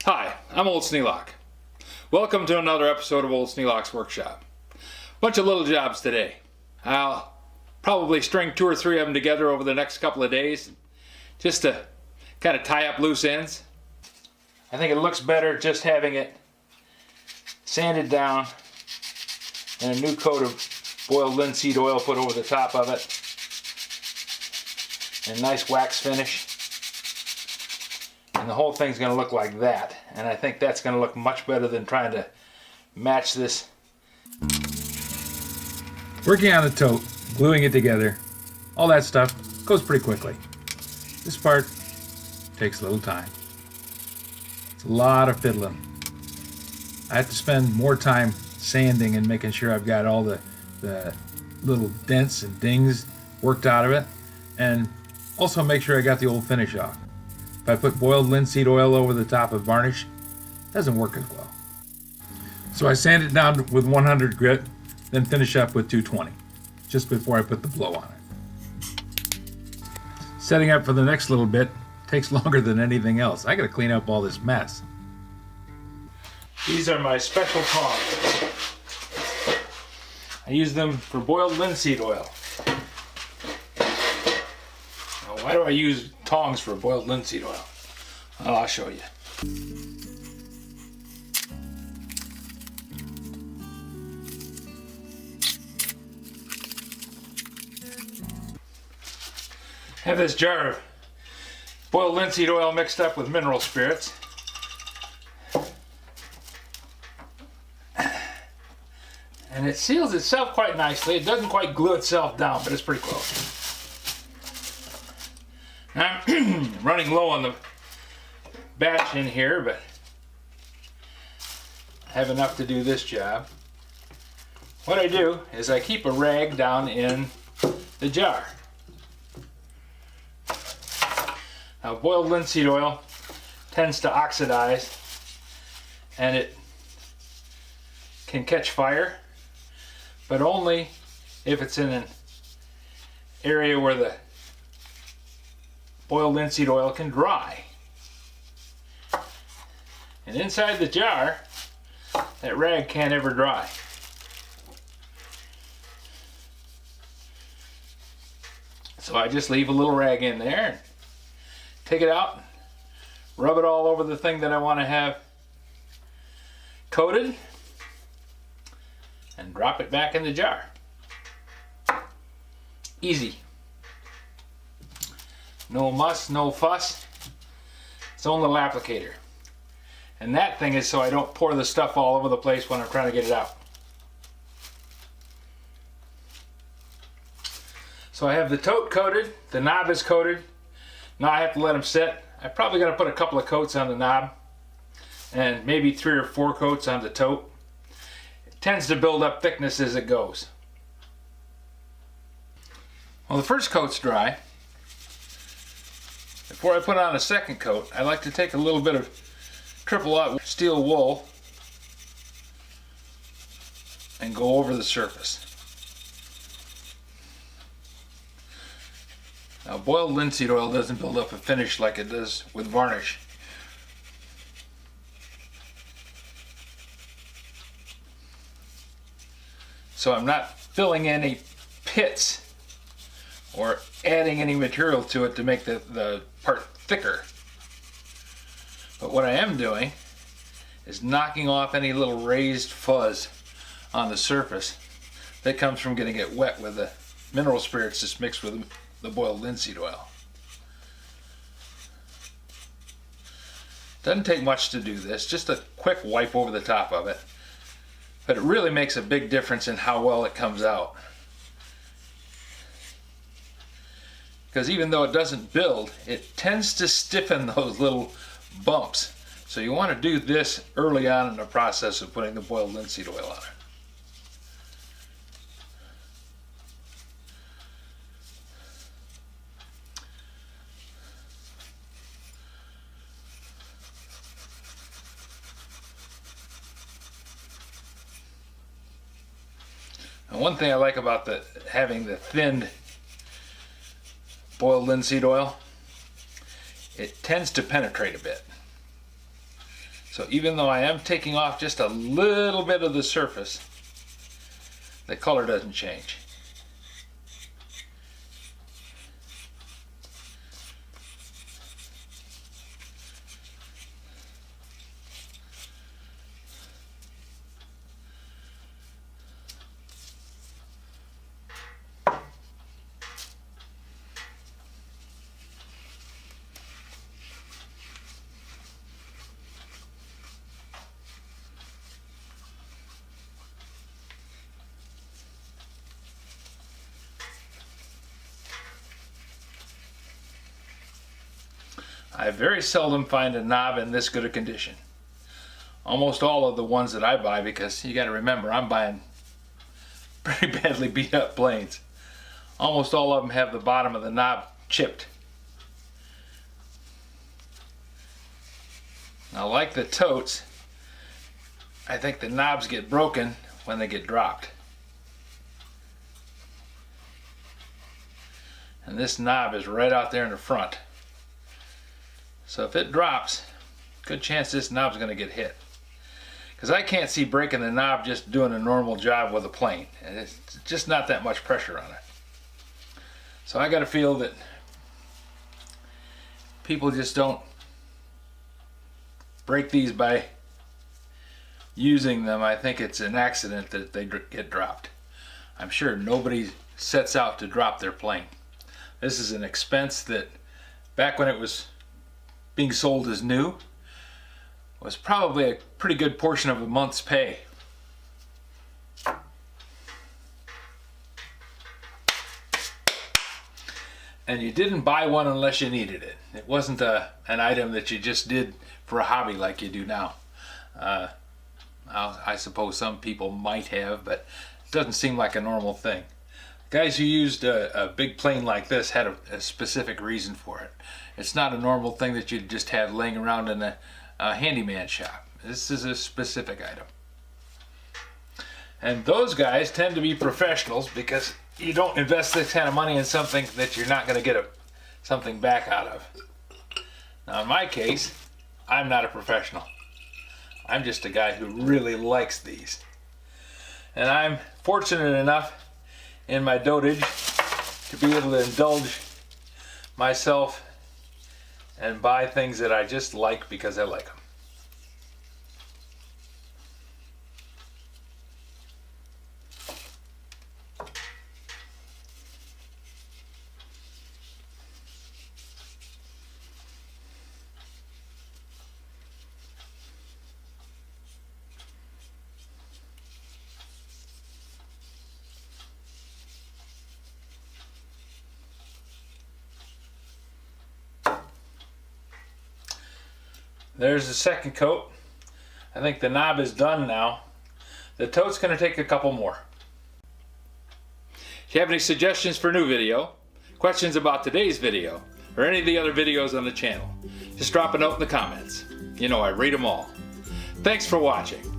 Hi, I'm Old Sneelock. Welcome to another episode of Old Sneelock's Workshop. Bunch of little jobs today. I'll probably string 2 or 3 of them together over the next couple of days just to kind of tie up loose ends. I think it looks better just having it sanded down and a new coat of boiled linseed oil put over the top of it and a nice wax finish. And the whole thing's going to look like that. And I think that's going to look much better than trying to match this. Working on the tote, gluing it together, all that stuff goes pretty quickly. This part takes a little time. It's a lot of fiddling. I have to spend more time sanding and making sure I've got all the little dents and dings worked out of it. And also make sure I got the old finish off. If I put boiled linseed oil over the top of varnish, it doesn't work as well. So I sand it down with 100 grit, then finish up with 220, just before I put the blow on it. Setting up for the next little bit takes longer than anything else. I gotta clean up all this mess. These are my special tongs. I use them for boiled linseed oil. Now, why do I use tongs for boiled linseed oil? Well, I'll show you. I have this jar of boiled linseed oil mixed up with mineral spirits. And it seals itself quite nicely. It doesn't quite glue itself down, but it's pretty close. I'm running low on the batch in here, but I have enough to do this job. What I do is I keep a rag down in the jar. Now, boiled linseed oil tends to oxidize and it can catch fire, but only if it's in an area where the boiled linseed oil can dry. And inside the jar, that rag can't ever dry. So I just leave a little rag in there, and take it out, rub it all over the thing that I want to have coated, and drop it back in the jar. Easy. No muss, no fuss. Its own little applicator. And that thing is so I don't pour the stuff all over the place when I'm trying to get it out. So I have the tote coated, the knob is coated. Now I have to let them set. I'm probably going to put a couple of coats on the knob and maybe 3 or 4 coats on the tote. It tends to build up thickness as it goes. Well, the first coat's dry. Before I put on a second coat, I like to take a little bit of triple-aught steel wool and go over the surface. Now, boiled linseed oil doesn't build up a finish like it does with varnish. So I'm not filling any pits or adding any material to it to make the part thicker. But what I am doing is knocking off any little raised fuzz on the surface that comes from getting it wet with the mineral spirits that's mixed with the boiled linseed oil. Doesn't take much to do this, just a quick wipe over the top of it. But it really makes a big difference in how well it comes out. Because even though it doesn't build, it tends to stiffen those little bumps. So you want to do this early on in the process of putting the boiled linseed oil on it. Now, one thing I like about having the thinned boiled linseed oil, it tends to penetrate a bit. So even though I am taking off just a little bit of the surface, the color doesn't change. I very seldom find a knob in this good a condition. Almost all of the ones that I buy, because you got to remember, I'm buying pretty badly beat up planes. Almost all of them have the bottom of the knob chipped. Now, like the Totes, I think the knobs get broken when they get dropped. And this knob is right out there in the front. So if it drops, good chance this knob's going to get hit. Because I can't see breaking the knob just doing a normal job with a plane. And it's just not that much pressure on it. So I got to feel that people just don't break these by using them. I think it's an accident that they get dropped. I'm sure nobody sets out to drop their plane. This is an expense that back when it was being sold as new was probably a pretty good portion of a month's pay. And you didn't buy one unless you needed it. It wasn't an item that you just did for a hobby like you do now. I suppose some people might have, but it doesn't seem like a normal thing. Guys who used a big plane like this had a specific reason for it. It's not a normal thing that you just have laying around in a handyman shop. This is a specific item. And those guys tend to be professionals because you don't invest this kind of money in something that you're not going to get something back out of. Now in my case, I'm not a professional. I'm just a guy who really likes these. And I'm fortunate enough in my dotage to be able to indulge myself and buy things that I just like because I like them. There's the second coat. I think the knob is done now. The Tote's going to take a couple more. If you have any suggestions for a new video, questions about today's video, or any of the other videos on the channel, just drop a note in the comments. You know I read them all. Thanks for watching.